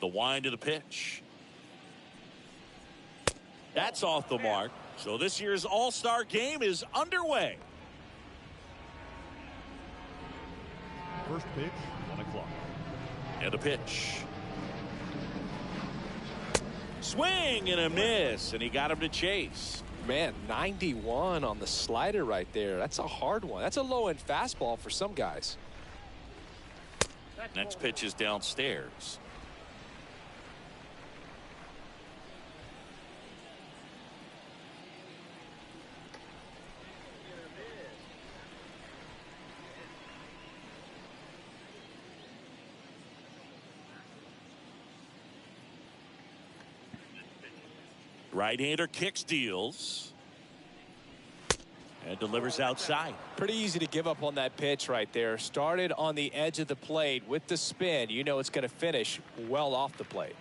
The wind to the pitch. That's off the mark. So this year's All-Star game is underway. First pitch, 1 o'clock. And a pitch. Swing and a miss, and he got him to chase. Man, 91 on the slider right there. That's a hard one. That's a low-end fastball for some guys. Next pitch is downstairs. Right-hander kicks, deals, and delivers outside. Pretty easy to give up on that pitch right there. Started on the edge of the plate with the spin. You know it's going to finish well off the plate.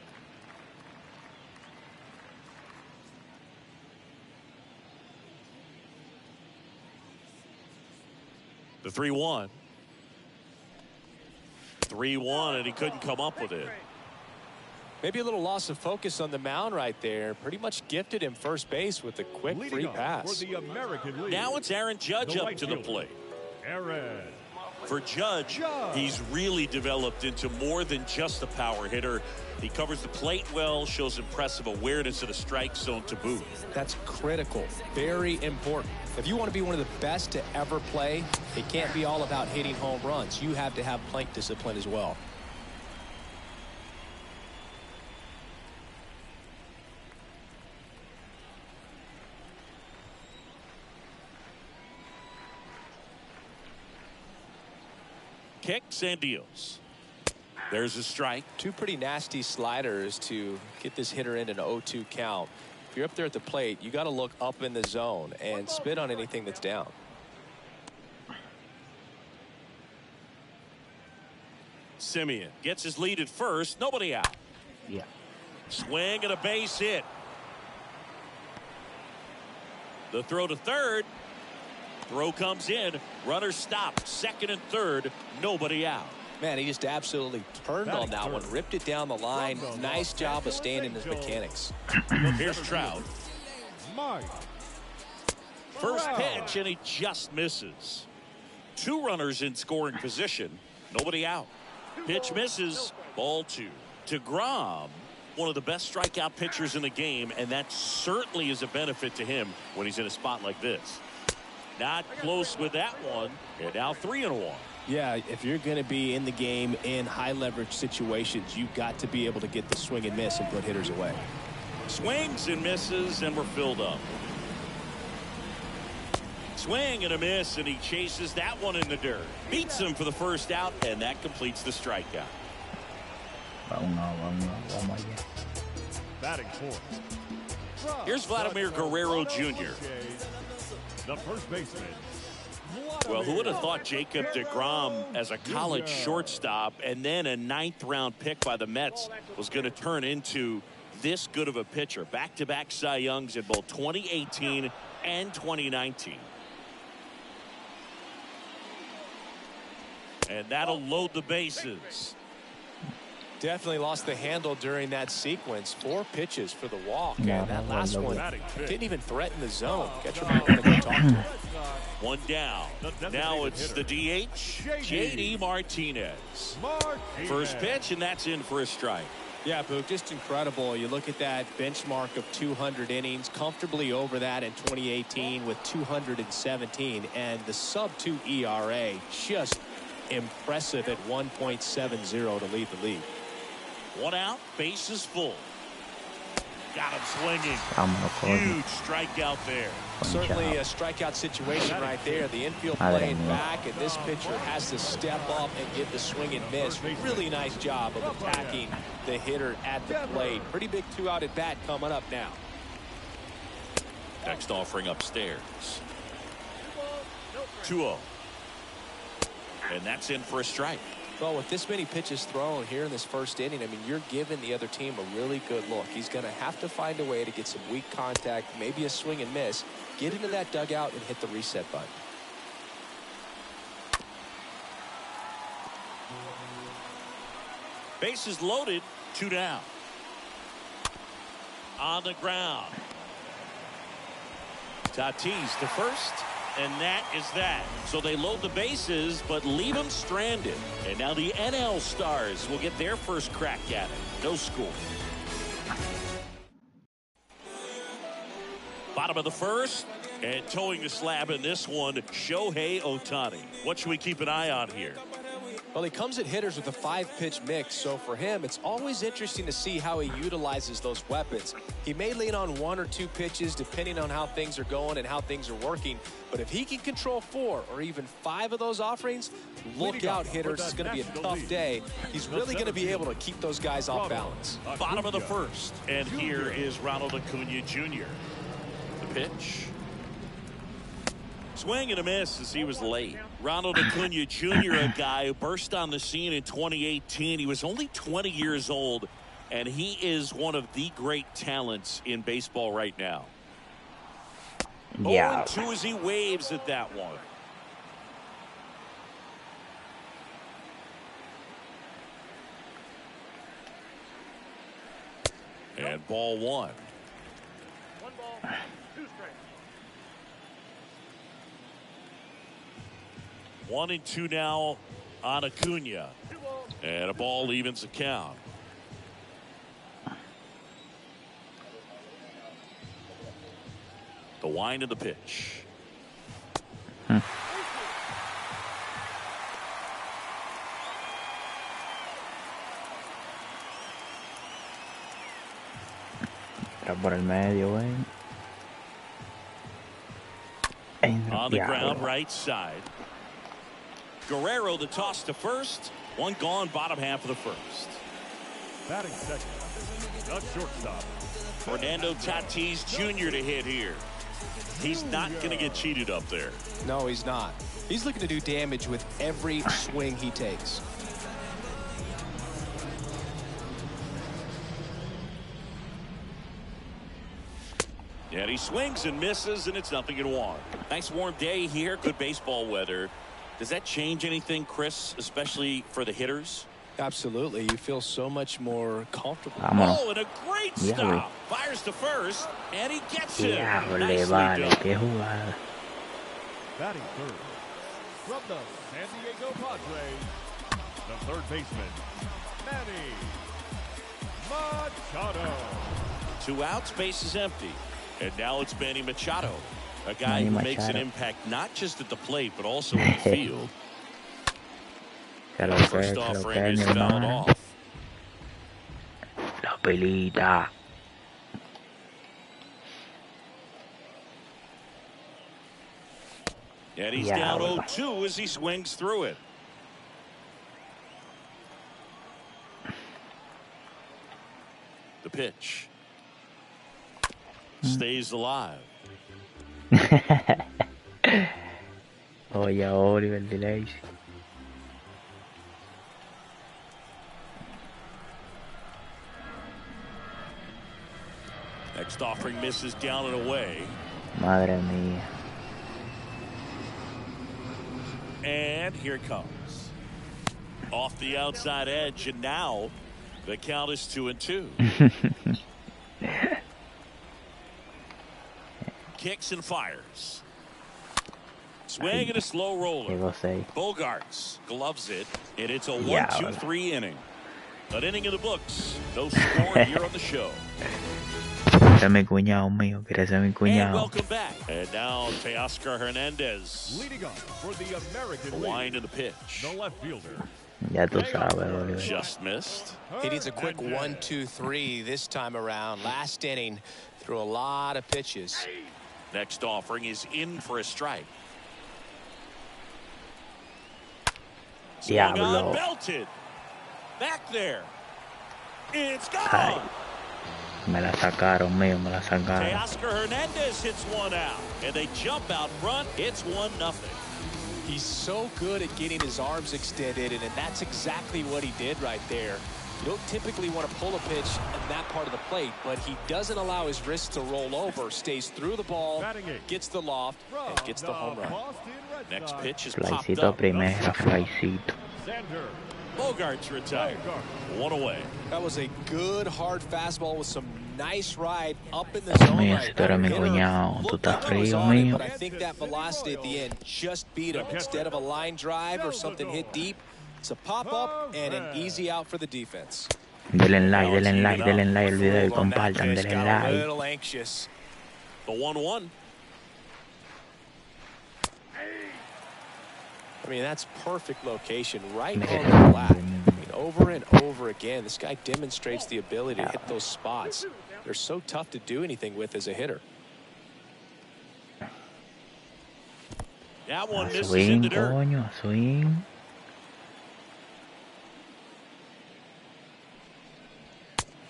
The 3-1. 3-1, and he couldn't come up with it. Maybe a little loss of focus on the mound right there. Pretty much gifted him first base with a quick free pass. For the American League, now it's Aaron Judge up to the plate. Aaron. For Judge, he's really developed into more than just a power hitter. He covers the plate well, shows impressive awareness of the strike zone to boot. That's critical. Very important. If you want to be one of the best to ever play, it can't be all about hitting home runs. You have to have plate discipline as well. Kicks and deals. There's a strike. Two pretty nasty sliders to get this hitter in an 0-2 count. If you're up there at the plate, you got to look up in the zone and spit on anything that's down. Simeon gets his lead at first. Nobody out. Yeah. Swing and a base hit. The throw to third. Throw comes in. Runner stopped. Second and third. Nobody out. Man, he just absolutely turned on that one. Ripped it down the line. Nice job of staying in his mechanics. Here's Trout. First pitch, and he just misses. Two runners in scoring position. Nobody out. Pitch misses. Ball two. DeGrom, one of the best strikeout pitchers in the game, and that certainly is a benefit to him when he's in a spot like this. Not close with that one. And now 3-1. Yeah, if you're going to be in the game in high leverage situations, you've got to be able to get the swing and miss and put hitters away. Swings and misses, and we're filled up. Swing and a miss, and he chases that one in the dirt. Beats him for the first out, and that completes the strikeout. Batting fourth. Here's Vladimir Guerrero Jr. The first baseman. Well, who would have thought Jacob DeGrom as a college shortstop and then a 9th-round pick by the Mets was going to turn into this good of a pitcher? Back-to-back Cy Youngs in both 2018 and 2019. And that'll load the bases. Definitely lost the handle during that sequence. 4 pitches for the walk, and that last one didn't even threaten the zone. Catcher might want to go talk to him. One down. Now it's the DH, J.D. Martinez. First pitch, and that's in for a strike. Yeah, Boog, just incredible. You look at that benchmark of 200 innings, comfortably over that in 2018 with 217, and the sub-2 ERA, just impressive at 1.70 to lead the league. One out, base is full. Got him swinging. Huge strikeout there. Certainly a strikeout situation right there. The infield playing back, and this pitcher has to step up and get the swing and miss. Really nice job of attacking the hitter at the plate. Pretty big 2-out at bat coming up now. Next offering upstairs. 2-0. And that's in for a strike. Well, with this many pitches thrown here in this first inning, I mean, you're giving the other team a really good look. He's going to have to find a way to get some weak contact, maybe a swing and miss, get into that dugout and hit the reset button. Bases loaded. 2 down. On the ground. Tatis to first, and that is that. So they load the bases, but leave them stranded. And now the NL Stars will get their first crack at it. No score. Bottom of the first, and towing the slab in this one, Shohei Ohtani. What should we keep an eye on here? Well, he comes at hitters with a 5-pitch mix, so for him, it's always interesting to see how he utilizes those weapons. He may lean on 1 or 2 pitches depending on how things are going and how things are working, but if he can control 4 or even 5 of those offerings, look out, hitters. It's going to be a tough day. He's really going to be able to keep those guys off balance. Bottom of the first, and here is Ronald Acuna Jr. The pitch. Swing and a miss as he was late. Ronald Acuna Jr., a guy who burst on the scene in 2018. He was only 20 years old, and he is one of the great talents in baseball right now. Yeah. 0-2 as he waves at that one. And ball 1. 1 ball, 2 strikes. 1-2 now on Acuna. And a ball evens the count. The wind of the pitch. Era por el medio, güey. On the ground, right side. Guerrero, the toss to first. 1 gone, bottom half of the first. Batting second, the shortstop. Fernando Tatis Jr. to hit here. He's not going to get cheated up there. No, he's not. He's looking to do damage with every swing he takes. And he swings and misses, and it's 0-1. Nice warm day here. Good baseball weather. Does that change anything, Chris, especially for the hitters? Absolutely. You feel so much more comfortable. Oh, and a great stop. Fires to first, and he gets it. Nicely done. Qué jugada. Batting third, from the San Diego Padres, the third baseman, Manny Machado. 2 outs, base is empty. And now it's Manny Machado, a guy who makes an impact not just at the plate, but also in the field. First offering is fouled off. La pelita. And he's down 0-2 as he swings through it. The pitch. Stays alive. Oye, Oliver Delay. Next offering misses down and away. Madre mía. And here it comes. Off the outside edge, and now the count is 2-2. Kicks and fires. Swing and a slow roller. Bogarts gloves it, and it's a 1-2-3 inning. An inning in the books. No score here on the show. Mi cuñado mío, quiere ser mi cuñado. And welcome back. And now Teoscar Hernandez. Leading off for the American League. Wind of the pitch. The left fielder. Ya tú sabes, Oliver. Just missed. He needs a quick 1-2-3 this time around. Last inning, threw a lot of pitches. Next offering is in for a strike. Swung on, belted. Back there. It's gone. Ay. Me la sacaron, mío, me la sacaron. Teoscar Hernandez hits one out, and they jump out front. It's 1-0. He's so good at getting his arms extended, and that's exactly what he did right there. You don't typically want to pull a pitch in that part of the plate, but he doesn't allow his wrist to roll over, stays through the ball, gets the loft, and gets the home run. Next pitch is popped Flycito up. primera, Flycito. Bogart's retired. One away. That was a good hard fastball with some nice ride up in the zone. Mira, si tú eres mi cuñado, tú estás frío, mío. But I think that velocity at the end just beat him. Instead of a line drive or something hit deep, it's a pop-up and an easy out for the defense. Denle like, denle like, denle like el video y compartan, denle A like. little anxious. The 1-1. I mean, that's perfect location, right on the flat. I mean, over and over again, this guy demonstrates the ability to hit those spots. They're so tough to do anything with as a hitter. That one misses Swing, into dirt. coño, swing.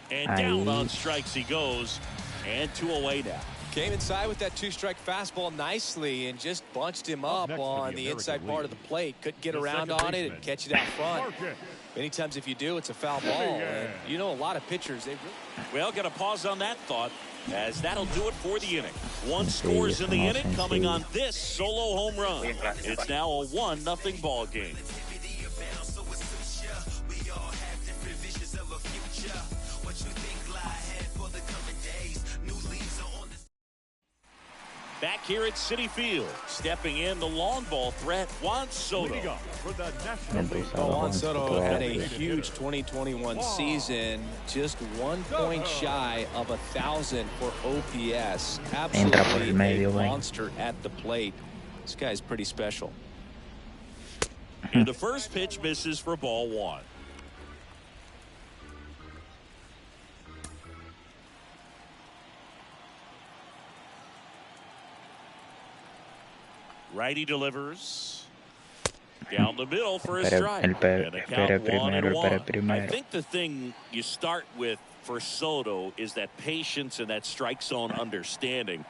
And down on strikes he goes. And 2 away now. Came inside with that two-strike fastball nicely and just bunched him up on the inside part of the plate. Couldn't get around on it and catch it out front. Many times if you do, it's a foul ball. And you know, a lot of pitchers, Well, got to pause on that thought, as that'll do it for the inning. One scores in the inning coming on this solo home run. It's now a 1-0 ball game. Back here at Citi Field, stepping in the long ball threat, Juan Soto. Juan Soto had a huge 2021 season, just 1 point shy of 1,000 for OPS. Absolutely a monster at the plate. This guy's pretty special. And the first pitch misses for ball 1. Righty delivers down the middle for a strike. And the count 1-1. I think the thing you start with for Soto is that patience and that strike zone understanding.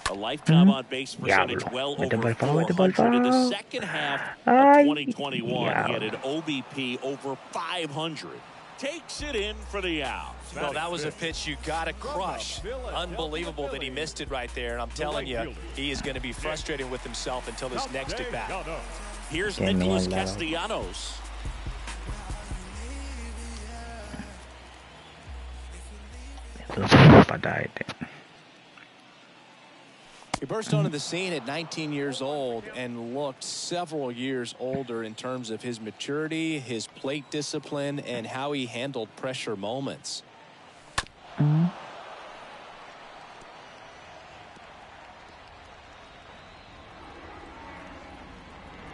A lifetime on base percentage well over 400 in the second half of 2021. He had an OBP over 500. Takes it in for the out. Well, that was a pitch you got to crush. Unbelievable that he missed it right there. And I'm telling you, he is going to be frustrated with himself until this next at bat. Here's Nicholas Castellanos. He burst onto the scene at 19 years old and looked several years older in terms of his maturity, his plate discipline, and how he handled pressure moments.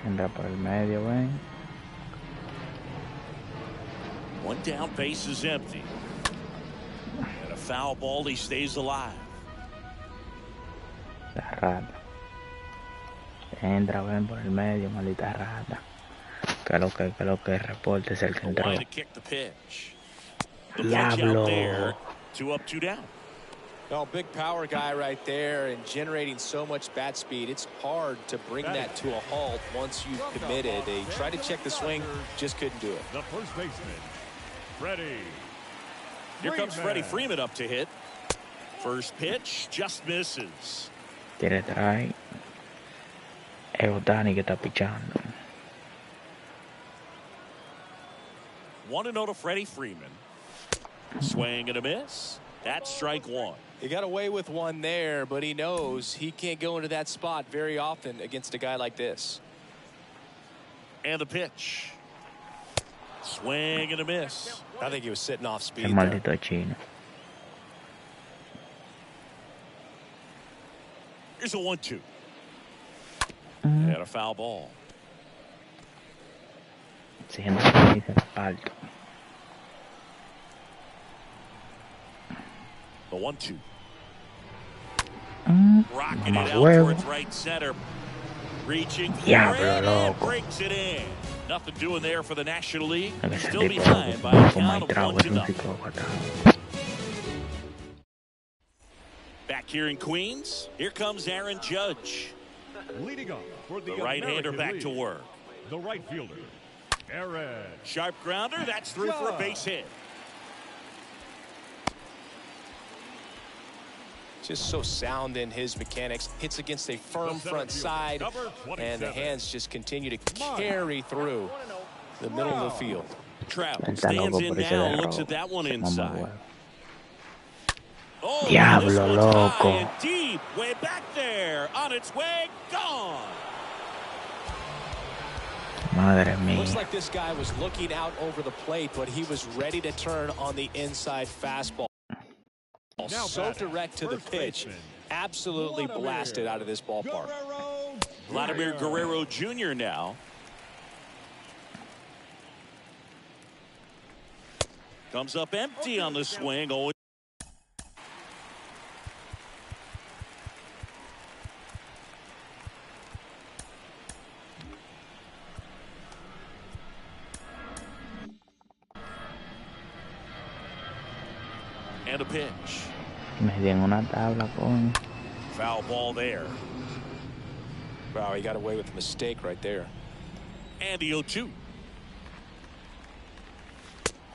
Entra por el medio, güey. One down, base is empty. And a foul ball, he stays alive. La rata. Entra, ven por el medio, maldita rata. Que lo que reporte es el que entró. Diablo. 2 up, 2 down. Well, big power guy right there and generating so much bat speed. It's hard to bring that to a halt once you've committed. They tried to check the swing, just couldn't do it. The first baseman, Freddie. Here comes Freddie Freeman up to hit. First pitch just misses. Tiene trae. Es Otani que está pichando. 1-0 to Freddie Freeman. Swing and a miss. That's strike 1. He got away with one there, but he knows he can't go into that spot very often against a guy like this. And the pitch. Swing and a miss. I think he was sitting off speed. El maldito chino. Here's a 1-2. And a foul ball. Siendo alto. The 1-2. Mamá Rocking it out huevo. towards right center. Reaching for Diablo, it and loco. breaks it in. Nothing doing there for the National League. Ese Still tipo behind by a con count of Maitrao es un 1-0. psicópata. Back here in Queens, here comes Aaron Judge. Leading up for the right-hander American back League, to work. the right fielder, Aaron. Sharp grounder, that's through for a base hit. Just so sound in his mechanics. Hits against a firm front side, and the hands just continue to carry through the middle of the field. Trout stands in now, looks at that one inside. Oh, Diablo, loco. And deep, way back there, on its way, gone. Madre mía. Looks like this guy was looking out over the plate, but he was ready to turn on the inside fastball. So direct to the pitch, absolutely blasted out of this ballpark. Vladimir Guerrero Jr. now. Comes up empty on the swing. Oh, and a pitch. Me dieron una tabla, coño. Foul ball there. Wow, he got away with a mistake right there. And the 0-2.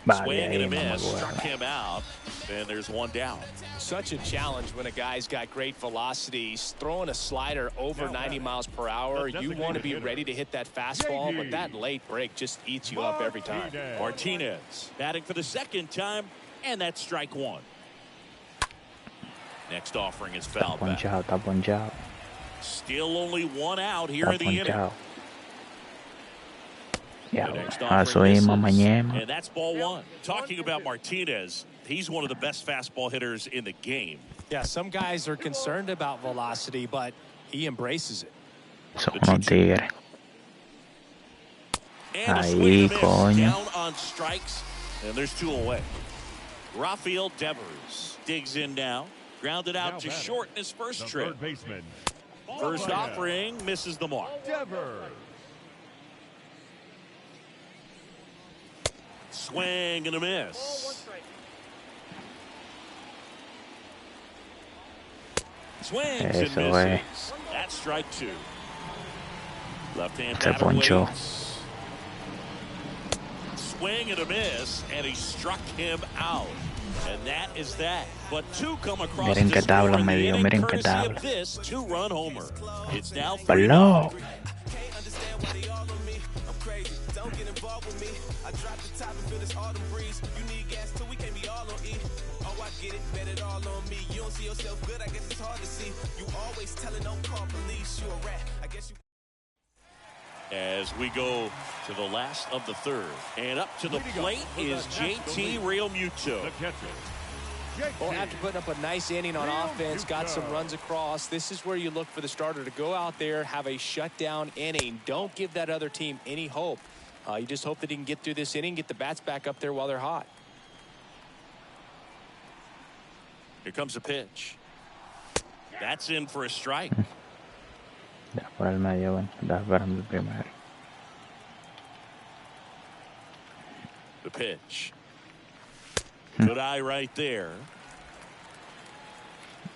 Vale, Swing and a ahí, miss. mamá, Struck him out. And there's one down. Such a challenge when a guy's got great velocity. He's throwing a slider over 90 miles per hour. You want to be ready to hit that fastball, but that late break just eats you up every time. Martinez batting for the second time, and that's strike one. Next offering is foul back. Está ponchado. Still only one out here Está in the inning. ponchado. Ya, Next eso offering mismo, misses, mañana. and that's ball one. Talking about Martinez, he's one of the best fastball hitters in the game. Yeah, some guys are concerned about velocity, but he embraces it. Son unos tigres. And a Ahí, swing and a miss. coño. Down on strikes, and there's two away. Rafael Devers digs in now. Grounded out to short in his first trip. Third baseman. First offering misses the mark. Devers. Swing and a miss. Swings and Eso misses. That's strike two. Left-hand Se batter ponchó. waits. Swing and a miss, and he struck him out. And that is that. But two come across Miren to qué score tabla in me the dio, inning, miren qué courtesy tabla. of this two-run homer. It's now Baló. 3-0. Don't get involved with me. I drop the top and feel this autumn breeze. You need gas too, we can't be all on E. Oh, I get it, bet it all on me. You don't see yourself good, I guess it's hard to see. You always telling don't call police. You a rat, I guess you. As we go to the last of the third. And up to the plate is JT Realmuto. The catcher. Well, after putting up a nice inning on offense, got some runs across, this is where you look for the starter to go out there, have a shutdown inning. Don't give that other team any hope. You just hope that he can get through this inning, get the bats back up there while they're hot. Here comes a pitch. That's in for a strike. Ya por el medio, bueno. Está esperando el primero. The pitch. Good eye right there.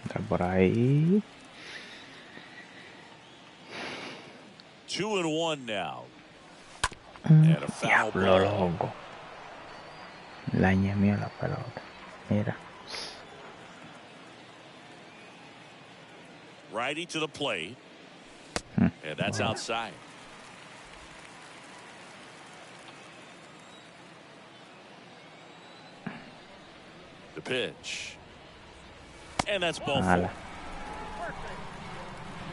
Está por ahí. 2-1 now. And a foul Diablo, ball. loco. La ñemió la pelota. Mira. Righty to the plate. And that's outside. The pitch. And that's ball four.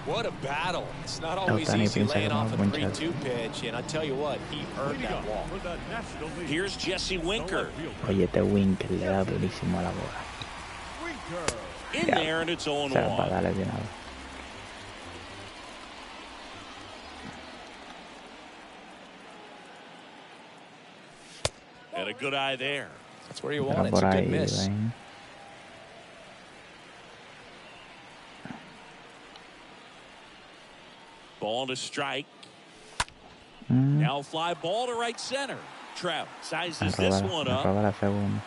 What a battle. It's not always easy laying off a 3-2 pitch, and I tell you what, he earned that walk. Here's Jesse Winker. Oye, este Winker le da durísimo a la bola. In there, and it's 0-1. Se va a darle de nada. And a good eye there. That's where you Está want it. It's por a good ahí, miss. ven. Ball to strike. Now fly ball to right center. Trout sizes this one up. Roba la segunda.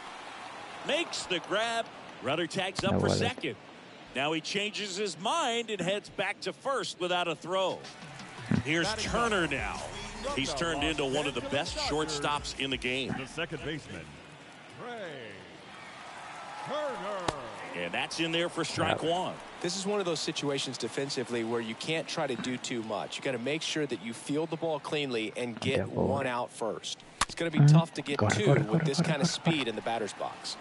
Makes the grab. Runner tags up for second. Now he changes his mind and heads back to first without a throw. Here's Turner now. He's turned into one of the best shortstops in the game. The second baseman, Trey Turner. And that's in there for strike one. This is one of those situations defensively where you can't try to do too much. You got to make sure that you field the ball cleanly and get one out first. It's going to be tough to get two with this kind of speed in the batter's box.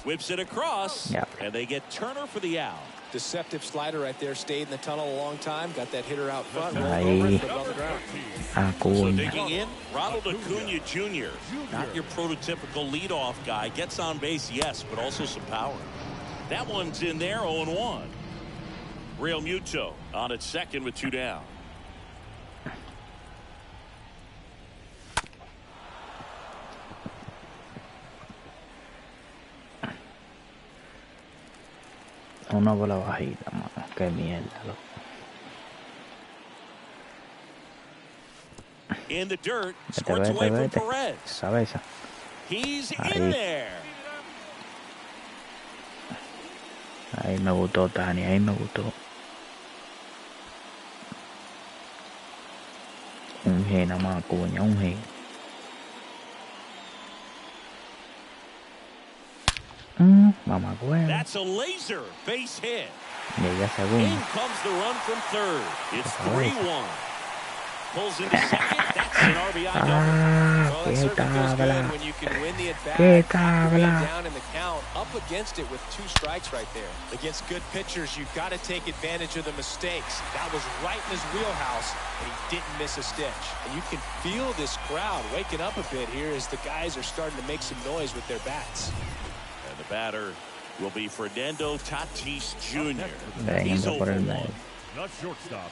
Whips it across, and they get Turner for the out. Deceptive slider right there. Stayed in the tunnel a long time. Got that hitter out front. Ahí. So digging in, Ronald Acuna Jr. Not your prototypical leadoff guy. Gets on base, yes, but also some power. That one's in there, 0-1. Real Muto on its second with 2 down. Una bola bajita, mano. Qué mierda, loco. In the dirt, squirts away from Perez. Cabeza. He's in there. Ahí me gustó, Tani, ahí me gustó. Un G nada más, Acuña, un G. Mamá huevo. That's a laser base hit. Llega segundo. In comes the run from third. It's 3-1. Pulls into second. That's an RBI double. Well, that certainly feels good when you can win the at-bat, down in the count, up against it with 2 strikes right there. Against good pitchers, you've got to take advantage of the mistakes. That was right in his wheelhouse, and he didn't miss a stitch. And you can feel this crowd waking up a bit here as the guys are starting to make some noise with their bats. And the batter will be Fernando Tatis Jr. He's por el medio. Not shortstop.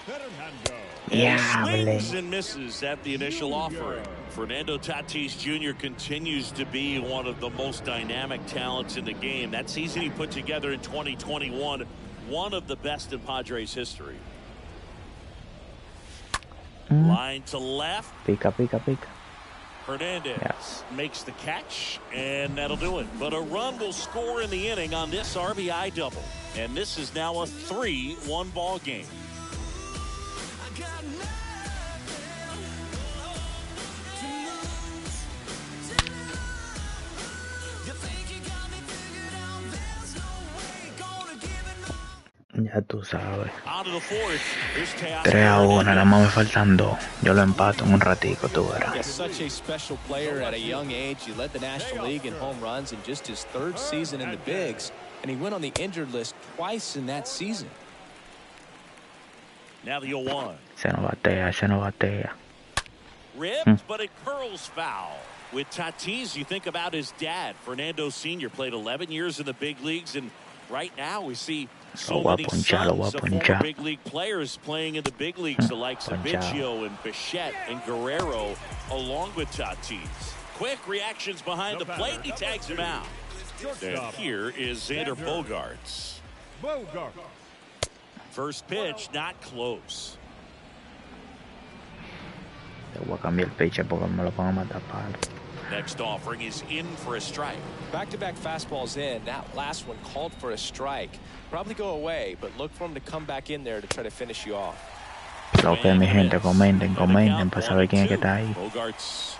Fernando. And he swings and misses at the initial offering. Fernando Tatis Jr. continues to be one of the most dynamic talents in the game. That season he put together in 2021, one of the best in Padres history. Line to left. Pica, pica, pica. Hernandez makes the catch, and that'll do it. But a run will score in the inning on this RBI double. And this is now a 3-1 ball game. Ya tú sabes. 3-1, nada más me faltan 2. Yo lo empato en un ratico, tú verás. Such a special player at a young age. He led the National League in home runs in just his 3rd season in the bigs, and he went on the injured list twice in that season. Now the 0-1. Se nos batea. Ripped, but it curls foul. With Tatis, you think about his dad, Fernando Sr. played 11 years in the big leagues, and right now we see so many sons of former big league players playing in the big leagues, the likes of Biggio and Bichette and Guerrero, along with Tatis. Quick reactions behind the plate, and he tags him out. And here is Xander Bogaerts. First pitch, not close. Voy a cambiar el pitcher porque me lo van a matar palo. Next offering is in for a strike. Back-to-back fastballs in. That last one called for a strike. Probably go away, but look for him to come back in there to try to finish you off. Lo que mi gente, comenten para saber quién es que está ahí. Bogaerts,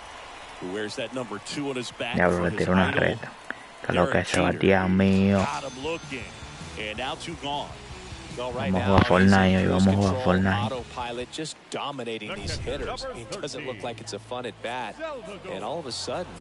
who wears that number 2 on his back. Diablo, le tiró una reta. Que lo que ese batía mío. And now 2 gone. Vamos a jugar Fortnite hoy, vamos a jugar Fortnite. Autopilot just dominating these hitters. It doesn't look like it's a fun at bat, and all of a sudden.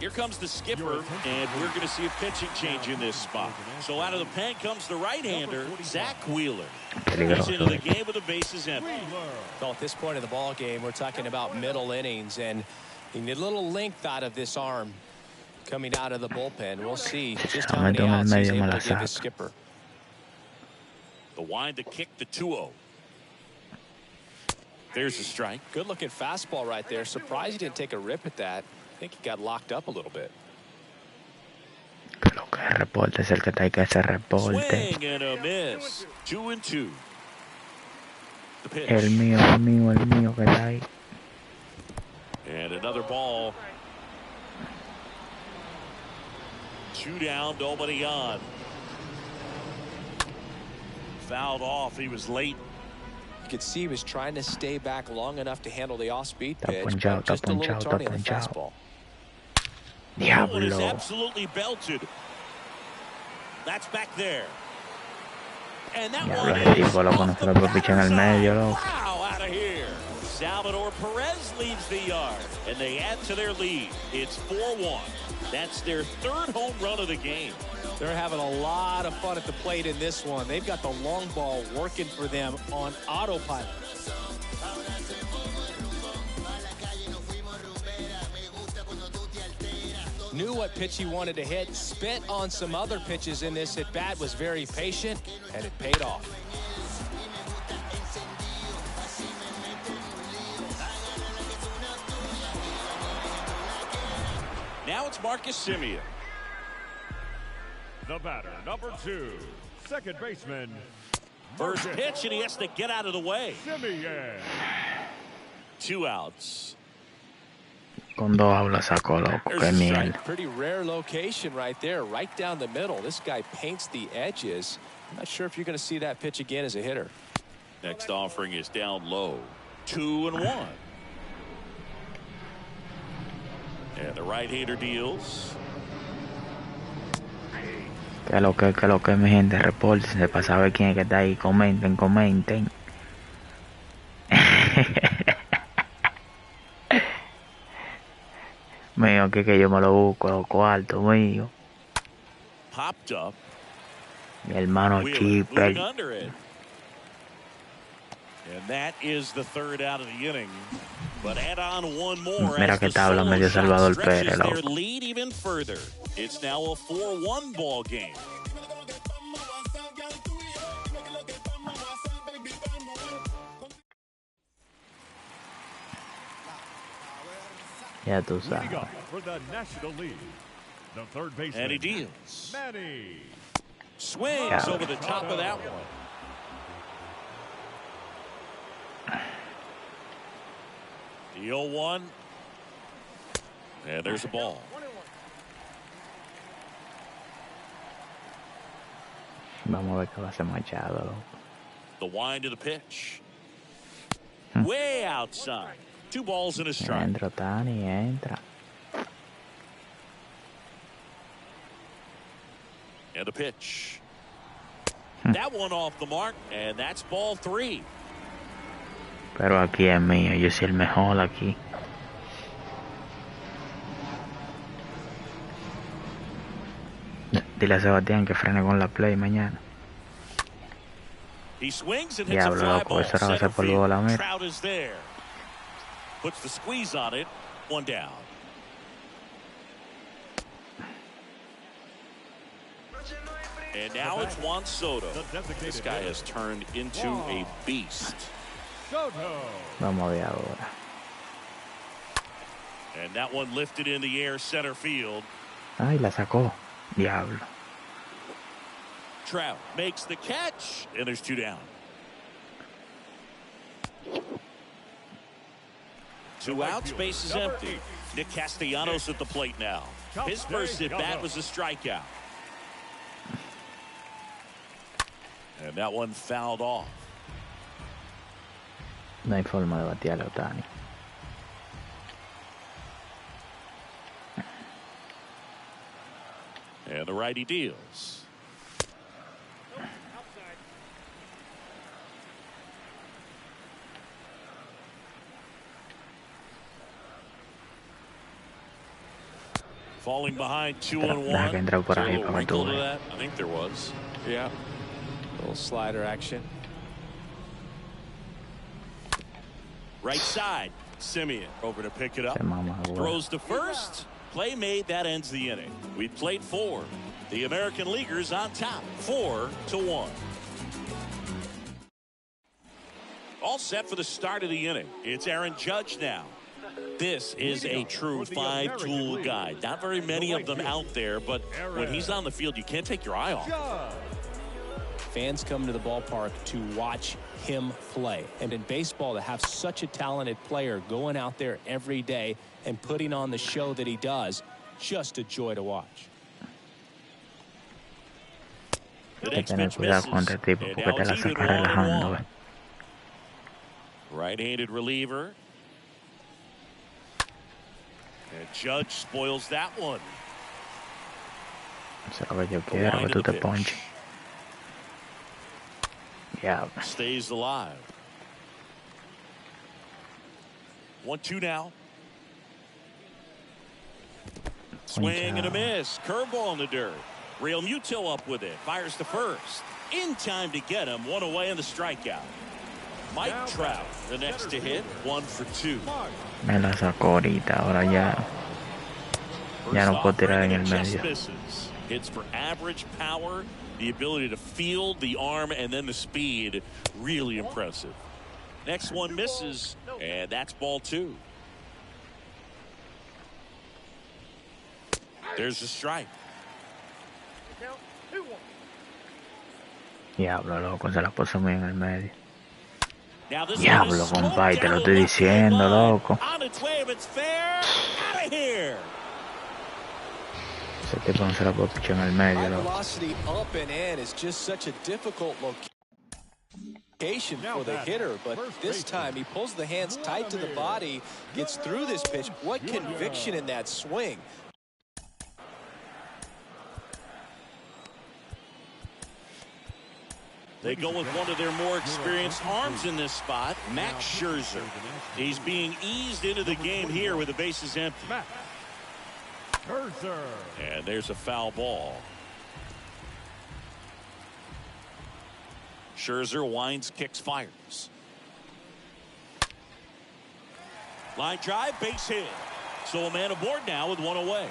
Here comes the skipper, and we're going to see a pitching change in this spot. So out of the pen comes the right-hander, Zach Wheeler. He's into the game with the bases empty. So at this point in the ball game, we're talking about middle innings, and you need a little length out of this arm coming out of the bullpen. We'll see just how many outs he's able to give his skipper. The wind to kick the 2-0. There's a strike. Good looking fastball right there. Surprised he didn't take a rip at that. I think he got locked up a little bit. Lo que reporte es el que hay que hacer reporte. Swing and a miss. 2-2. The pitch. El mío que está ahí. And another ball. 2 down, nobody on. Fouled off. He was late could see he was trying to stay back long enough to handle the off-speed pitch. Ponchado, Just a little está tardy on the ponchado. fastball. That one is Diablo. absolutely belted. That's back there. And that Diablo, one ese is tipo, loco, no off se the lo puede pichar en el batter's medio, eye. loco. Wow, out of here. Salvador Perez leaves the yard, and they add to their lead. It's 4-1. That's their third home run of the game. They're having a lot of fun at the plate in this one. They've got the long ball working for them on autopilot. Knew what pitch he wanted to hit, spit on some other pitches in this at bat, was very patient, and it paid off. Now it's Marcus Sigueme. The batter, number 2, second baseman. First Marcus pitch, and he has to get out of the way. Sigueme. 2 outs. Con 2 aulas sacó, loco. Qué mierda. Pretty rare location right there, right down the middle. This guy paints the edges. I'm not sure if you're going to see that pitch again as a hitter. Next offering is down low. 2-1. And the right-hander deals. Que lo que, mi gente, repórtense para saber quién es que está ahí. Comenten. Mío, que yo me lo busco, los cuartos, mío. Popped up. Mi hermano Wheeler Chipper. moving under it. And that is the third out of the inning. But add on one more. Mira as que the tabla solo medio shot Salvador stretches Pérez, their loco. lead even further. It's now a 4-1 ball game. Ya tú Leading sabes. up for the National League, the third baseman. And he deals. Manny. Swings Yeah. over the top of that one. The 0-1. And there's a ball. Vamos a ver qué va a hacer Machado, loco. The wind of the pitch. Way outside. 2 balls and a strike. Entra, Tani, entra. And a pitch. That one off the mark, and that's ball 3. Pero aquí es mío, yo soy el mejor aquí. Dile a Sebastián que frene con la play mañana. He swings and hits a Diablo, fly loco, ball. eso era va a Center ser por bola, field. mira. Trout is there. Puts the squeeze on it. 1 down. And now it's Juan Soto. This guy has turned into a beast. Soto. Vamos a ver ahora. And that one lifted in the air center field. Ay, la sacó. Diablo. Trout makes the catch, and there's 2 down. 2 outs, base is empty. Nick Castellanos at the plate now. His first at bat was a strikeout. And that one fouled off. No hay forma de batearle a Otani. And the righty deals. Falling behind 2-1. Deja que entre por ahí Is there a para que tú wrinkle to veas. that? I think there was. Yeah. A little slider action. Right side. Simeon over to pick it up. Se mama, güey. Throws to first. Play made. That ends the inning. We played 4. The American Leaguers on top. 4-1. All set for the start of the inning. It's Aaron Judge now. This is a true 5-tool guy. Not very many of them out there, but when he's on the field, you can't take your eye off. Fans come to the ballpark to watch him play. And in baseball, to have such a talented player going out there every day and putting on the show that he does, just a joy to watch. The Hay que next tener pitch cuidado misses. con este tipo And porque now te la it's even saca relajando, 1-1. ¿ves? Right-handed reliever. And Judge spoils that one. Eso es lo que yo quiero, que tú te ponches. Yeah. Stays alive. 1-2 now. Swing and a miss. Curveball in the dirt. Real Muto up with it. Fires to first. In time to get him. One away in the strikeout. Mike Trout, the next to hit. 1 for 2. Me la sacó ahorita. Ahora ya no puedo tirar en el medio. Hits for average power, the ability to field the arm, and then the speed. Really impressive. Next one misses, and that's ball 2. There's a strike. Diablo, loco, se la puso muy en el medio. Diablo, compadre, te lo estoy diciendo, loco. Ese tipo no se la puede pichar en el medio, loco. Velocity up and in is just such a difficult location for the hitter, but this time he pulls the hands tight to the body, gets through this pitch. What conviction in that swing. They go with one of their more experienced arms in this spot, Max Scherzer. He's being eased into the game here with the bases empty. And there's a foul ball. Scherzer winds, kicks, fires. Line drive, base hit. So a man aboard now with one away.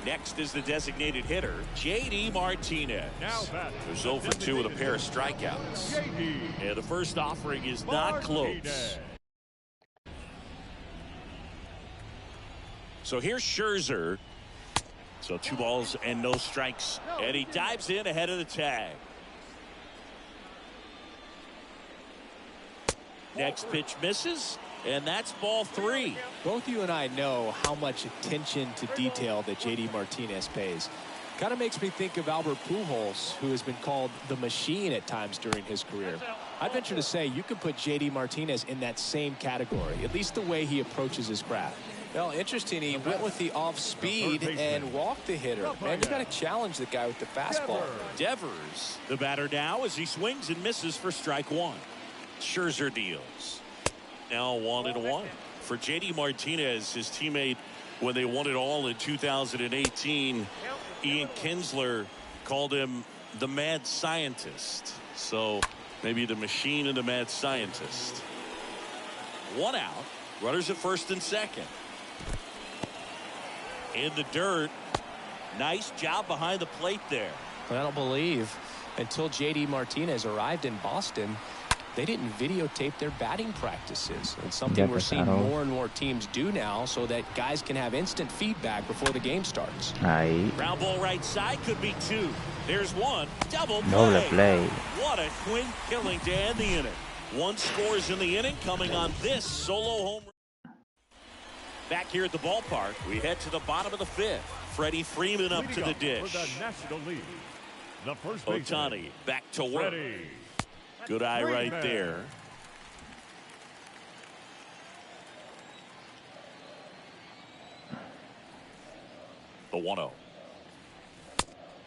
Next is the designated hitter, J.D. Martinez. Who's 0 for 2 with a pair of strikeouts. And the first offering is not close. So here's Scherzer. So 2 balls and no strikes. And he dives in ahead of the tag. Next pitch misses. And that's ball 3. Both you and I know how much attention to detail that J.D. Martinez pays. Kind of makes me think of Albert Pujols, who has been called the machine at times during his career. I'd venture to say you can put J.D. Martinez in that same category, at least the way he approaches his craft. Well, interesting, he went with the off speed and walked the hitter. Man, you got to challenge the guy with the fastball. Devers, the batter now, as he swings and misses for strike 1. Scherzer deals. Now 1-1 for J.D. Martinez, his teammate when they won it all in 2018. Ian Kinsler called him the mad scientist. So maybe the machine and the mad scientist. 1 out. Runners at first and second. In the dirt. Nice job behind the plate there. I don't believe until J.D. Martinez arrived in Boston, they didn't videotape their batting practices. It's something we're seeing more and more teams do now so that guys can have instant feedback before the game starts. Ground ball right side, could be 2. There's 1. Double play. What a quick killing to end the inning. 1 scores in the inning, coming on this solo home run. Back here at the ballpark, we head to the bottom of the 5th. Freddie Freeman up to the dish. Ohtani back to work. Good eye right there. The 1-0.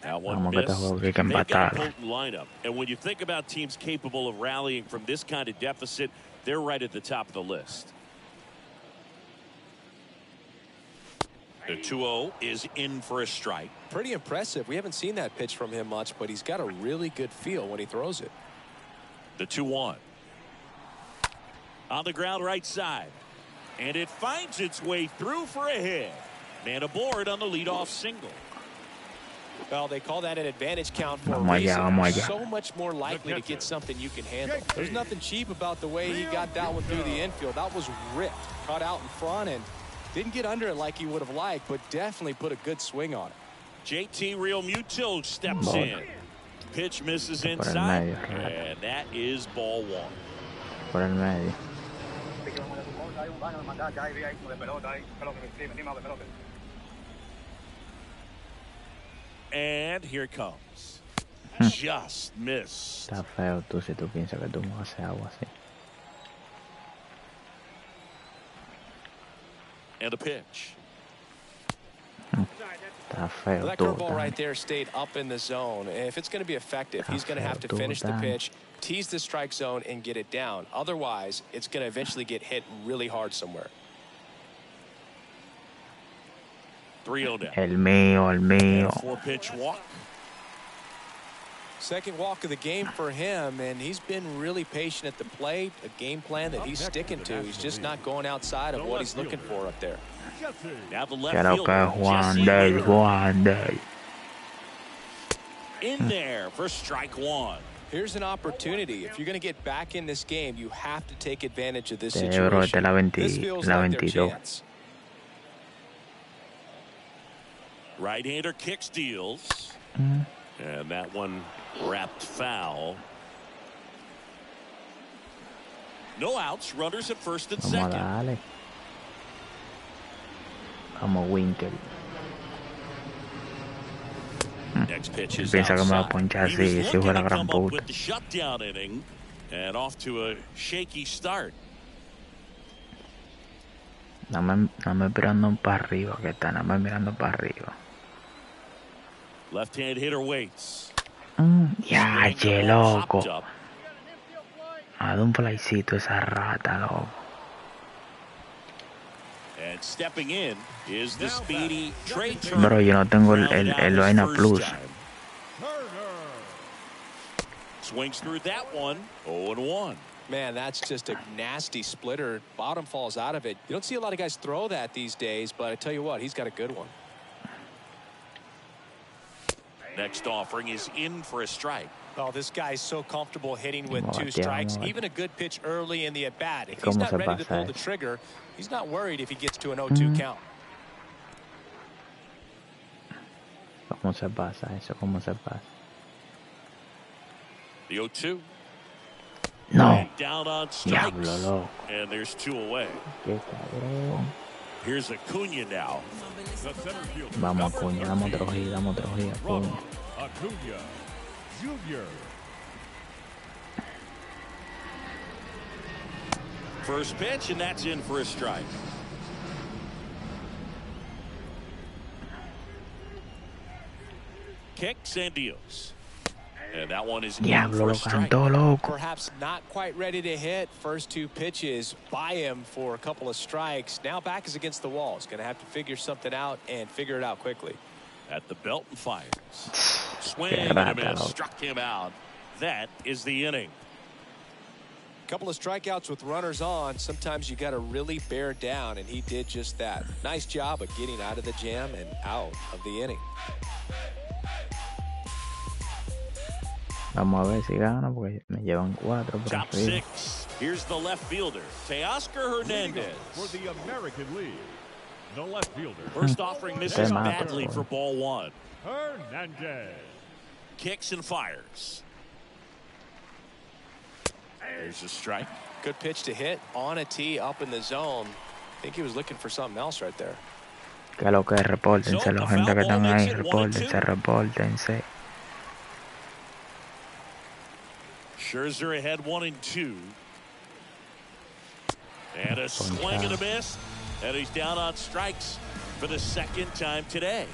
Now one miss. They've got a potent lineup. And when you think about teams capable of rallying from this kind of deficit, they're right at the top of the list. The 2-0 is in for a strike. Pretty impressive. We haven't seen that pitch from him much, but he's got a really good feel when he throws it. The 2-1. On the ground right side. And it finds its way through for a hit. Man aboard on the leadoff single. Well, they call that an advantage count for a reason. So much more likely to get something you can handle. There's nothing cheap about the way he got that one through the infield. That was ripped. Caught out in front and didn't get under it like he would have liked, but definitely put a good swing on it. JT Real Muto steps in. Pitch misses inside, and that is ball 1. Por el medio. And here it comes. just missed. Está feo tú si tú piensas que tú me haces algo así. And a pitch. Está feo That tú, curveball right there stayed up in the zone. If it's going to be effective, he's going to have to finish the pitch, tease the strike zone, and get it down. Otherwise, it's going to eventually get hit really hard somewhere. 3-0 down. El mío. 4-pitch walk. Second walk of the game for him, and he's been really patient at the plate. A game plan that he's sticking to. He's just not going outside of what he's looking for up there. Now the left Creo que fielder, Juan Day. in there for strike one. Here's an opportunity. If you're going to get back in this game, you have to take advantage of this Bro, esta es situation. This feels la like their 22. chance. Right-hander kick steals. And that one wrapped foul. No outs. Runners at first and Vamos a second. darle. Vamos, Winkel. Next pitch Él is piensa que me va a outside. ponchar He así, was si looking fuera to gran come up puta. with the shutdown inning and off to a shaky start. No me mirando para arriba, que está, no me mirando para arriba. Left-hand hitter waits. Ya, Swing, che, the ball loco. popped up. A dar un flycito esa rata, loco. And stepping in is the speedy Trey Bro, yo no tengo el Rounded out Vaina his Plus. first time. Swings through that one. 0-1. Man, that's just a nasty splitter. Bottom falls out of it. You don't see a lot of guys throw that these days, but I tell you what, he's got a good one. Next offering is in for a strike. Oh, this guy's so comfortable hitting with two Bateamos. strikes. Even a good pitch early in the at-bat. If he's not ready to pull the trigger, he's not worried if he gets to an 0-2 count. ¿Cómo se pasa eso? ¿Cómo se pasa? The 0-2. No. Down on strikes. Diablo, loco. And there's two away. Qué cabrón. Here's Acuna now. Vamos, Acuña, dame otro hit, Acuña. Acuna Jr. First pitch, and that's in for a strike. Kicks and deals. And that one is in Diablo, for lo a strike. cantó, loco. Perhaps not quite ready to hit. First two pitches by him for a couple of strikes. Now back is against the wall. He's going to have to figure something out and figure it out quickly. At the belt and fires. Swing Qué and a rata, miss. loco. Struck him out. That is the inning. Couple of strikeouts with runners on. Sometimes you got to really bear down, and he did just that. Nice job of getting out of the jam and out of the inning. Vamos a ver si gano porque me llevan 4 por Top arriba. 6. Here's the left fielder, Teoscar Hernandez. For the American League, the left fielder, First offering misses Te mato, badly boy. for ball one. Hernandez. Kicks and fires. There's a strike. Good pitch to hit on a tee up in the zone. I think he was looking for something else right there. Que lo que repórtense, So, la a gente foul que ball están makes ahí, it 1-2. repórtense. Scherzer ahead 1-2. And a swing and a miss. And he's down on strikes for the second time today.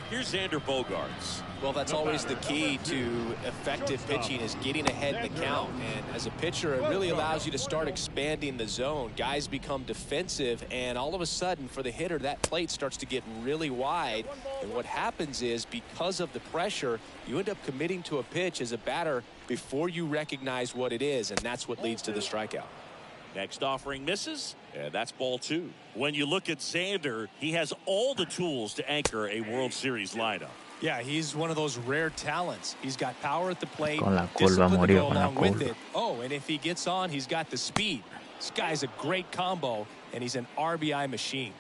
Here's Xander Bogaerts. Well, that's always the key to effective pitching is getting ahead in the count. And as a pitcher, it really allows you to start expanding the zone. Guys become defensive, and all of a sudden, for the hitter, that plate starts to get really wide. And what happens is, because of the pressure, you end up committing to a pitch as a batter before you recognize what it is, and that's what leads to the strikeout. Next offering misses, and that's ball two. When you look at Xander, he has all the tools to anchor a World Series lineup. Yeah, he's one of those rare talents. He's got power at the plate, Con la curva discipline to murió, go con la along with curva. it. Oh, and if he gets on, he's got the speed. This guy's a great combo, and he's an RBI machine.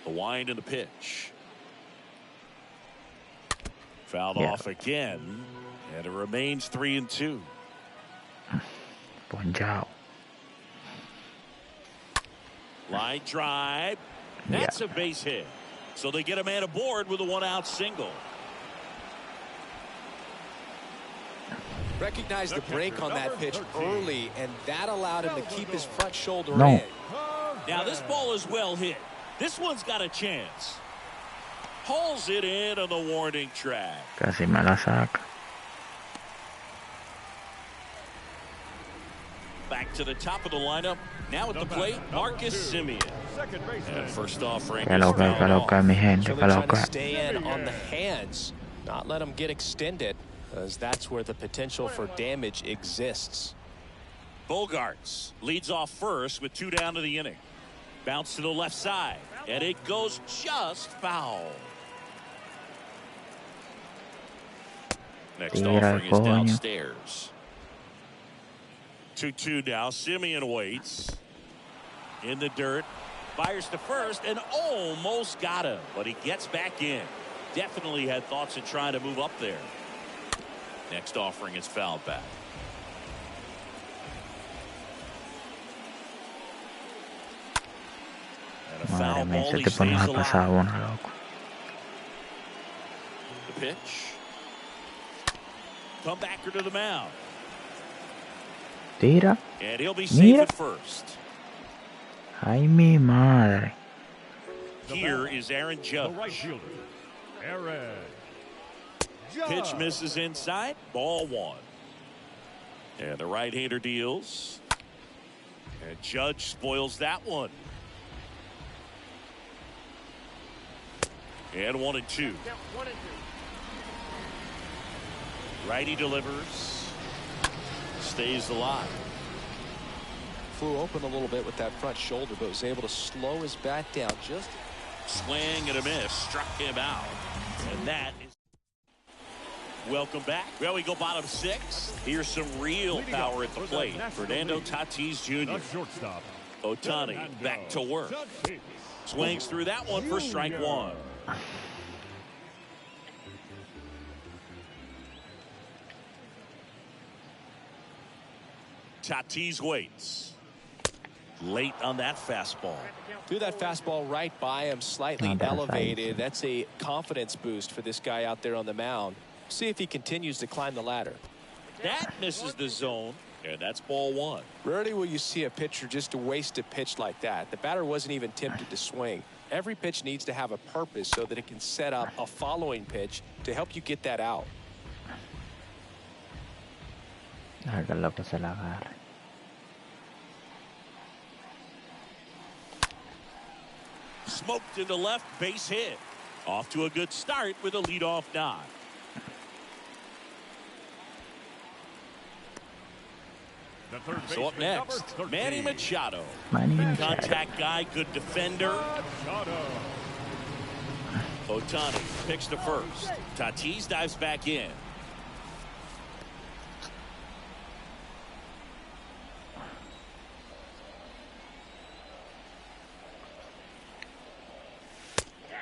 The wind and the pitch. Fouled Yeah. off again, and it remains 3-2. Ponchao. Line drive. That's a base hit. So they get a man aboard with a one-out single. Recognized the break on that pitch early, and that allowed him to keep his front shoulder in. Now this ball is well hit. This one's got a chance. Pulls it in on the warning track. Casi me la saca. Back to the top of the lineup. Now at the plate, Marcus Sigueme. And first offering Que loca, mi gente, So que they're trying to loca. stay in on the hands, not let them get extended, as that's where the potential for damage exists. Bogarts leads off first with 2 down to the inning. Bounce to the left side, and it goes just foul. Next offering is downstairs. 2-2 now. Simeon waits. In the dirt. Fires to first and almost got him, but he gets back in. Definitely had thoughts of trying to move up there. Next offering is fouled back. And a foul Madre mía, ball, ese he tipo nos stays ha pasado alive. una, loco. The pitch. Comebacker to the mound. Tira. And he'll be safe at first. Ay, mi madre. Here is Aaron Judge. The right fielder, Aaron Judge. Pitch misses inside. Ball 1. And the right-hander deals. And Judge spoils that one. And 1-2. Righty delivers. Stays alive. Flew open a little bit with that front shoulder, but was able to slow his bat down. Just Swing and a miss. Struck him out. And that is... Welcome back. Well, we go bottom 6. Here's some real power at the plate. Fernando Tatis Jr. The shortstop, Ohtani back to work. Swings through that one for strike 1. Tatis waits. Late on that fastball. threw that fastball right by him, slightly elevated. That's a confidence boost for this guy out there on the mound. See if he continues to climb the ladder. That misses the zone, and that's ball 1. Rarely will you see a pitcher just waste a pitch like that. The batter wasn't even tempted to swing. Every pitch needs to have a purpose so that it can set up a following pitch to help you get that out. Hágalo que se la agarre. Smoked into left, base hit. Off to a good start with a leadoff nod. So up next, Manny Machado. Good contact guy, good defender. Ohtani picks to first. Tatis dives back in.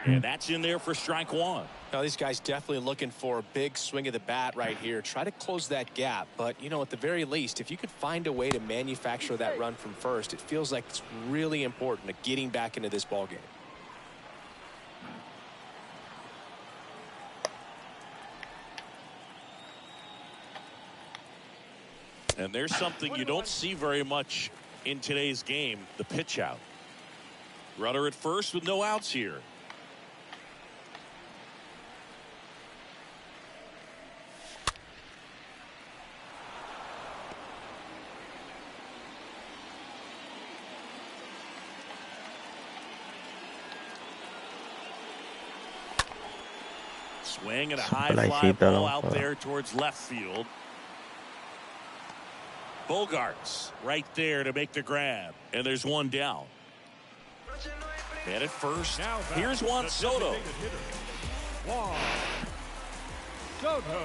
And that's in there for strike 1. Now these guys definitely looking for a big swing of the bat right here. Try to close that gap. But, you know, at the very least, if you could find a way to manufacture that run from first, it feels like it's really important to getting back into this ballgame. And there's something you don't see very much in today's game, the pitch out. Runner at first with no outs here. Swing and a high fly ball out there towards left field. Bogarts right there to make the grab. And there's one down. And at first, here's Juan Soto. Juan Soto.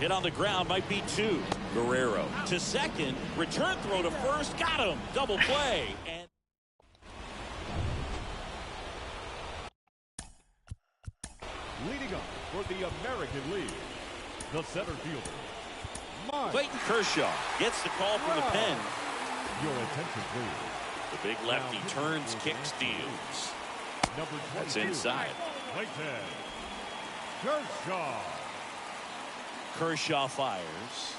Hit on the ground, might be 2. Guerrero to second. Return throw to first. Got him. Double play. And Leading up for the American League, the center fielder, Clayton Kershaw gets the call from the pen. Your attention, please. The big lefty turns, kicks, deals. Number 22. That's inside. Clayton Kershaw fires.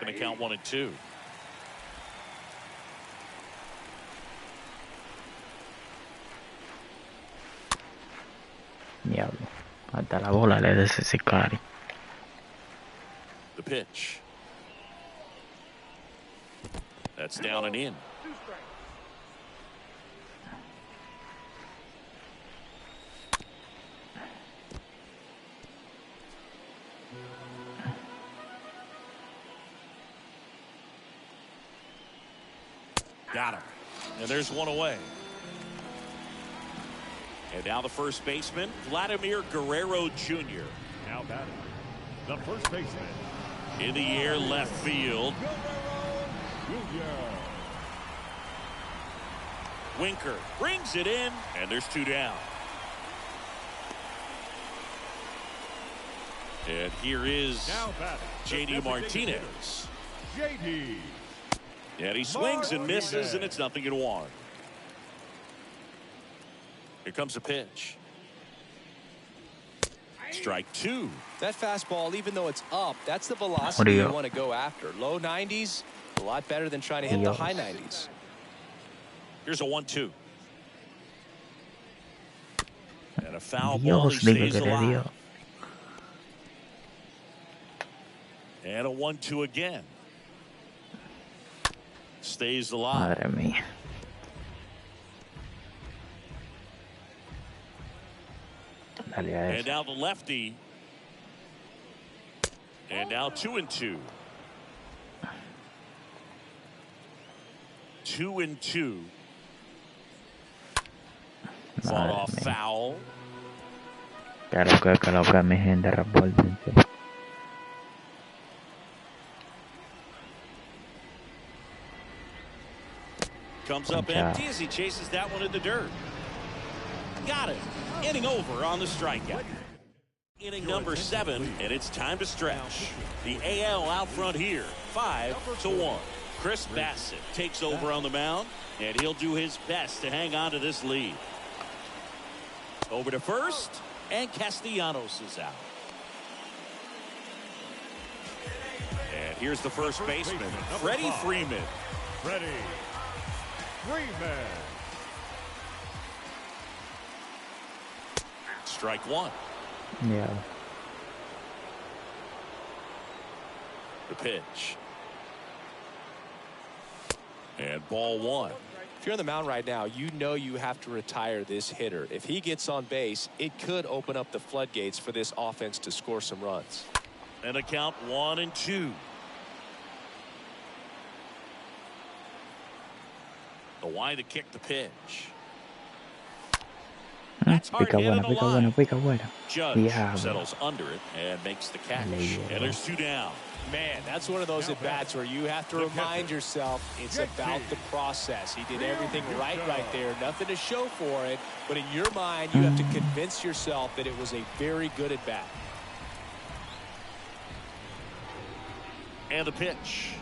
Going to count 1-2. Diablo. Hasta la bola le da ese sicario. The pitch. That's down and in. Got him. And there's one away. And now the first baseman, Vladimir Guerrero Jr. Now batting, the first baseman. In the air, left field. Winker brings it in, and there's 2 down. And here is J.D. Martinez. J.D. And he swings and misses, and it's 0-1. Here comes a pitch. Strike 2. That fastball, even though it's up, that's the velocity you want to go after. Low 90s, a lot better than trying to hit the high 90s. Here's a 1-2. And a foul ball. He stays alive. And a 1-2 again. Stays alive. Madre mía. And now the lefty. And now 2-2. 2-2. Fought off foul. Kalau que mi gente repórtense. Comes up empty as he chases that one in the dirt. Got it. Inning over on the strikeout. Inning number 7, and it's time to stretch. The AL out front here, 5-1. Chris Bassett takes over on the mound, and he'll do his best to hang on to this lead. Over to first, and Castellanos is out. And here's the first baseman, Freddie Freeman. Freddie Freeman. Strike 1. Yeah. The pitch. And ball 1. If you're on the mound right now, you know you have to retire this hitter. If he gets on base, it could open up the floodgates for this offense to score some runs. And a count 1-2. The wide to kick the pitch. That's hard hit in the line. Judge settles under it and makes the catch. And there's 2 down. Man, that's one of those at-bats where you have to remind yourself it's about the process. He did everything right there. Nothing to show for it. But in your mind, you have to convince yourself that it was a very good at-bat. And the pitch.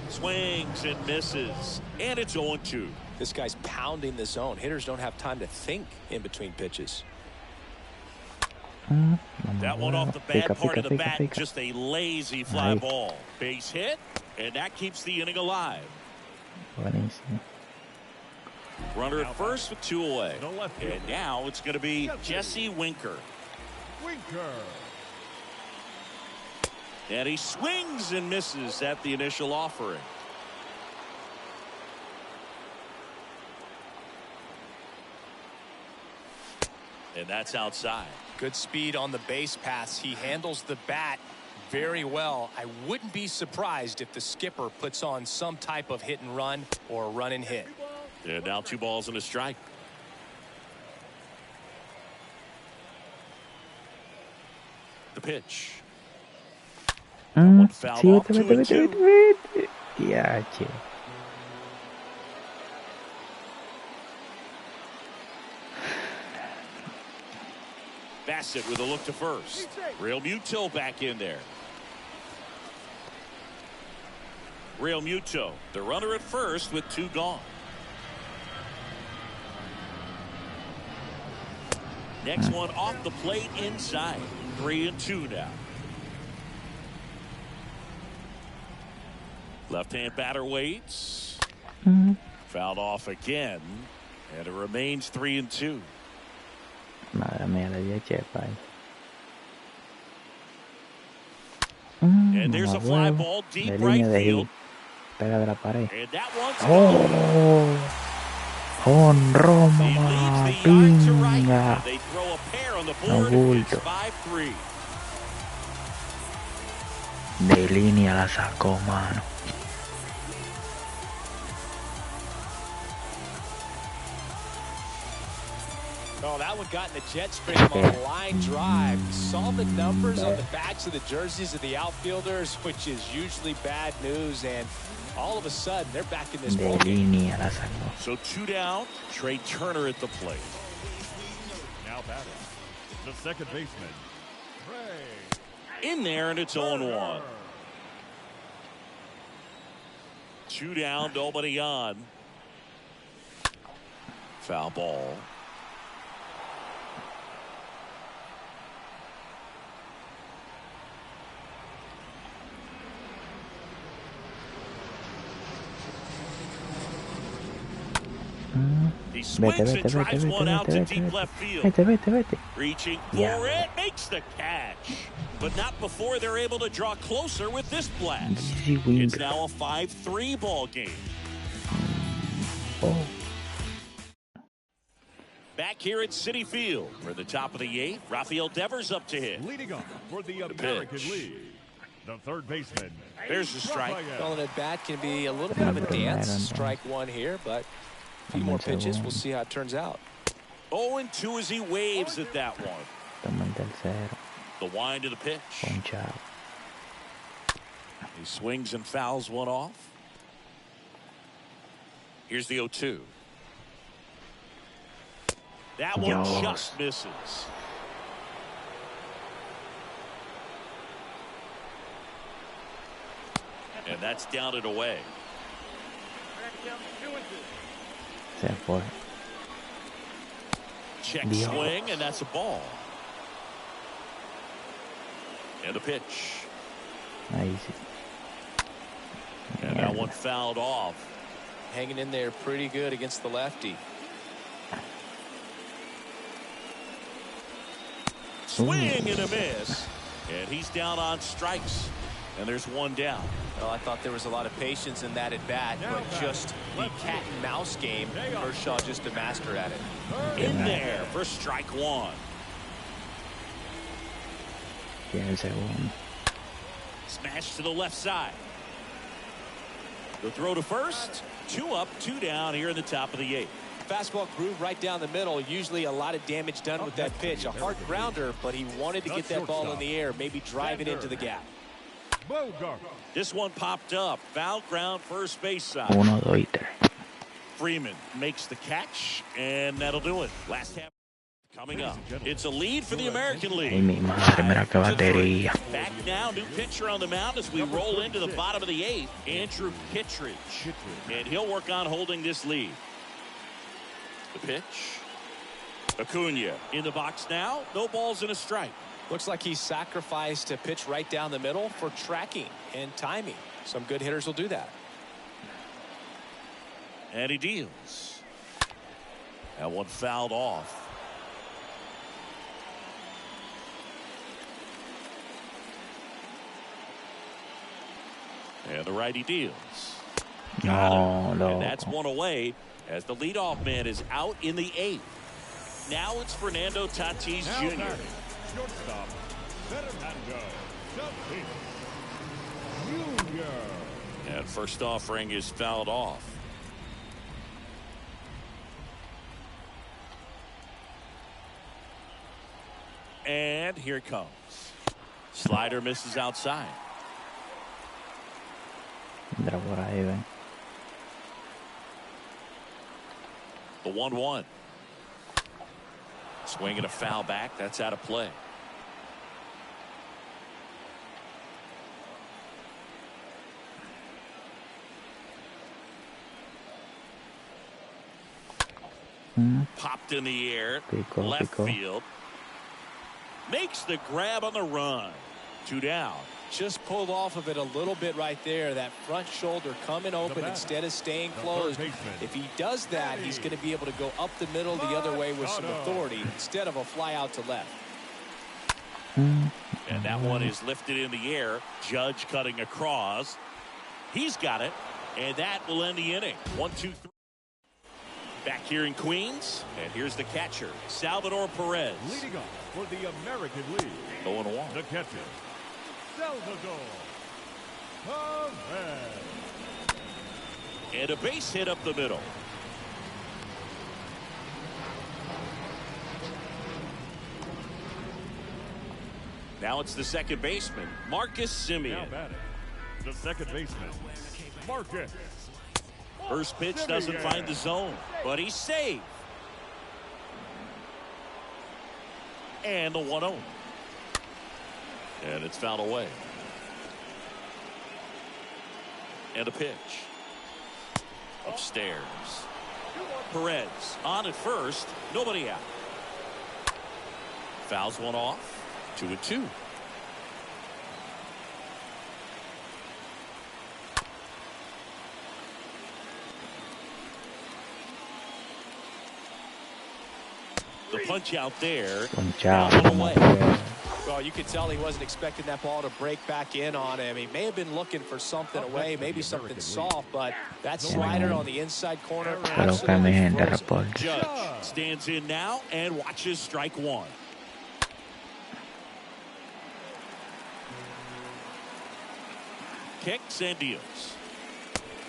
Swings and misses. And it's 0-2. This guy's pounding the zone. Hitters don't have time to think in between pitches. That one off the bad part of the bat. Just a lazy fly ball. Base hit. And that keeps the inning alive. Runner at first with 2 away. And now it's going to be Jesse Winker. And he swings and misses at the initial offering. And that's outside. Good speed on the base paths. He handles the bat very well. I wouldn't be surprised if the skipper puts on some type of hit and run or run and hit. And now 2 balls and a strike. The pitch. One foul off, 2-2. Yeah, Bassett with a look to first. Real Mutil back in there. Real Muto, the runner at first with 2 gone. Next one off the plate inside. 3-2 now. Left-hand batter waits. Fouled off again. And it remains 3-2. Madre mía, le di a chepa ahí. And there's a fly ball deep right field. Pega de la pared. And that one's Jonrón, mamá, pinga. They throw a pair on the No board. bulto. It's 5-3. De línea la sacó, mano. Oh, that one got in the jet stream on a line drive. Saw the numbers on the backs of the jerseys of the outfielders, which is usually bad news. And all of a sudden, they're back in this ball game. So 2 down. Trey Turner at the plate. Now batting, the second baseman, Trey. In there, and it's 0-1. 2 down, nobody on. Foul ball. He swings and drives one out to deep left field. Reaching for it, makes the catch. But not before they're able to draw closer with this blast. It's now a 5-3 ball game. Back here at Citi Field for the top of the 8th. Rafael Devers up to hit. Leading off for the American League, the third baseman. There's the strike. Calling it bat can be a little bit of a dance. Strike one here, but a few more pitches. We'll see how it turns out. 0-2 as he waves at that one. The wind to the pitch. He swings and fouls one off. Here's the 0-2. That one just misses. And that's down and away. Check swing, and that's a ball. And the pitch. Nice. And that one fouled off. Hanging in there pretty good against the lefty. Swing and a miss. And he's down on strikes. And there's one down. Well, I thought there was a lot of patience in that at bat, but just the cat and mouse game. Kershaw just a master at it. In there for strike one. Smash to the left side. The throw to first. 2 up, 2 down here in the top of the 8th. Fastball groove right down the middle. Usually a lot of damage done with that pitch. A hard grounder, but he wanted to get that ball in the air, maybe drive it into the gap. This one popped up. Foul ground, first base side. 1, 2, 3. Freeman makes the catch, and that'll do it. Last half coming up. It's a lead for the American League. Ay, mi madre, mira qué batería. Back now, new pitcher on the mound as we roll into the bottom of the 8th. Andrew Kittredge. And he'll work on holding this lead. The pitch. Acuna in the box now. No balls and a strike. Looks like he sacrificed a pitch right down the middle for tracking and timing. Some good hitters will do that. And he deals. That one fouled off. And the righty deals. No. And that's one away as the leadoff man is out in the 8th. Now it's Fernando Tatis Jr. Shortstop, Fernando Tatis Jr. And first offering is fouled off. And here it comes. Slider misses outside. Entra por ahí, ven. The 1-1. Swinging a foul back. That's out of play. Popped in the air. Pico, Left pico. field. Makes the grab on the run. 2 down. Just pulled off of it a little bit right there. That front shoulder coming open instead of staying closed. If he does that, he's going to be able to go up the middle the other way with some authority instead of a fly out to left. And that one is lifted in the air. Judge cutting across. He's got it. And that will end the inning. 1, 2, 3. Back here in Queens. And here's the catcher, Salvador Perez. Leading off for the American League. 0-1. The catcher, Salvador Perez. And a base hit up the middle. Now it's the second baseman, Marcus Semien. Now batting, the second baseman, Marcus. First pitch doesn't find the zone, but he's safe. And the 1-0. And it's fouled away. And a pitch. Upstairs. Perez on at first. Nobody out. Fouls one off. 2-2. The punch out there. Punch out. Well, you could tell he wasn't expecting that ball to break back in on him. He may have been looking for something away, maybe something soft, but that slider on the inside corner. Judge stands in now and watches strike one. Kicks and deals.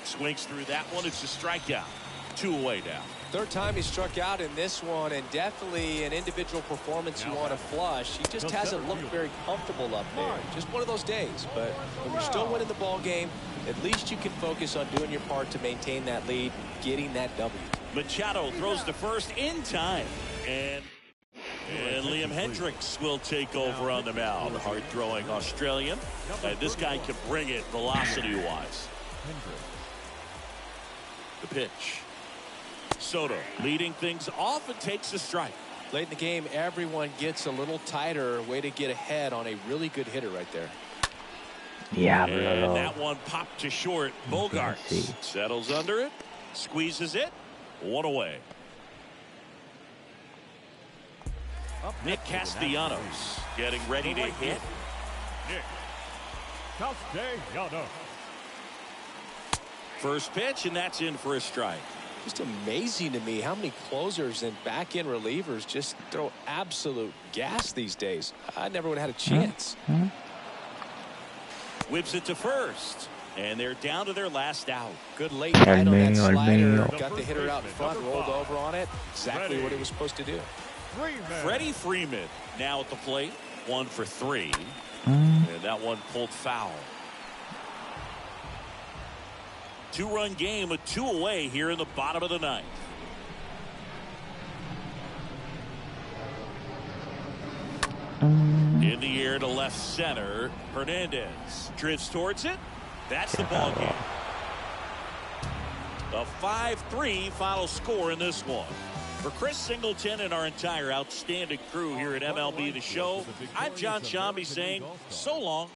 Swings through that one. It's a strikeout. 2 away now. Third time he struck out in this one, and definitely an individual performance you want to flush. He just hasn't looked very comfortable up there. Just one of those days. But when you're still winning the ball game, at least you can focus on doing your part to maintain that lead, getting that W. Machado throws to first in time. And Liam Hendricks will take over on the mound. Hard-throwing Australian. And this guy can bring it velocity-wise. The pitch. Soto leading things off and takes a strike. Late in the game, everyone gets a little tighter. Way to get ahead on a really good hitter right there. And that one popped to short. Bogarts settles under it, squeezes it, 1 away. Nick Castellanos getting ready to hit. Nick Castellanos. First pitch, and that's in for a strike. Just amazing to me how many closers and back-end relievers just throw absolute gas these days. I never would have had a chance. Whips it to first, and they're down to their last out. Good late night on that slider. Got the hitter out in front, rolled over on it. Exactly what it was supposed to do. Freddie Freeman now at the plate. 1 for 3. And that one pulled foul. 2-run game with 2 away here in the bottom of the 9th. In the air to left center. Hernandez drifts towards it. That's the ball game. A 5-3 final score in this one. For Chris Singleton and our entire outstanding crew here at MLB The Show, I'm John Shambi saying so long.